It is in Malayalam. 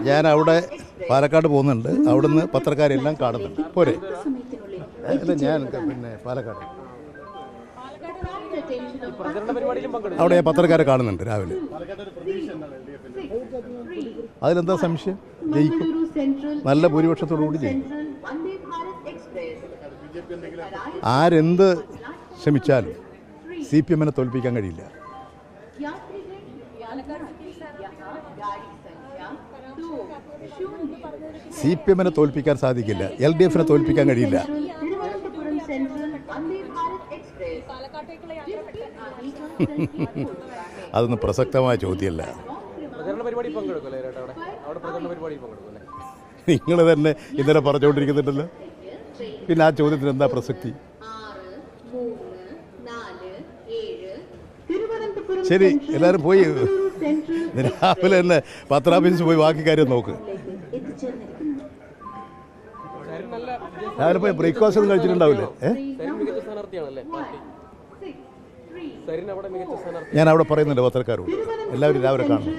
ഞാൻ അവിടെ പാലക്കാട് പോകുന്നുണ്ട്. അവിടുന്ന് പത്രക്കാരെല്ലാം കാണുന്നുണ്ട്. പോരെ അല്ല, ഞാൻ പിന്നെ പാലക്കാട് അവിടെ പത്രക്കാരെ കാണുന്നുണ്ട് രാവിലെ. അതിലെന്താ സംശയം? ജയിക്കും, നല്ല ഭൂരിപക്ഷത്തോടു കൂടി ജയിക്കും. ആരെന്ത് ശ്രമിച്ചാലും CPM-നെ തോൽപ്പിക്കാൻ കഴിയില്ല. CPM-നെ തോൽപ്പിക്കാൻ സാധിക്കില്ല. LDF-നെ തോൽപ്പിക്കാൻ കഴിയില്ല. അതൊന്നും പ്രസക്തമായ ചോദ്യമല്ല. നിങ്ങൾ തന്നെ ഇന്നലെ പറഞ്ഞുകൊണ്ടിരിക്കുന്നുണ്ടല്ലോ, പിന്നെ ആ ചോദ്യത്തിന് എന്താ പ്രസക്തി? ശരി, എല്ലാവരും പോയി രാവിലെ തന്നെ പത്രാഫീസിൽ പോയി ബാക്കി കാര്യം നോക്ക്. രാവിലെ പോയി ബ്രേക്ക്ഫാസ്റ്റ് ഒന്നും കഴിച്ചിട്ടുണ്ടാവില്ലേ? ഞാൻ അവിടെ പറയുന്നുണ്ട് പത്രക്കാരോട്, എല്ലാവരും രാവിലെ കാണുന്നു.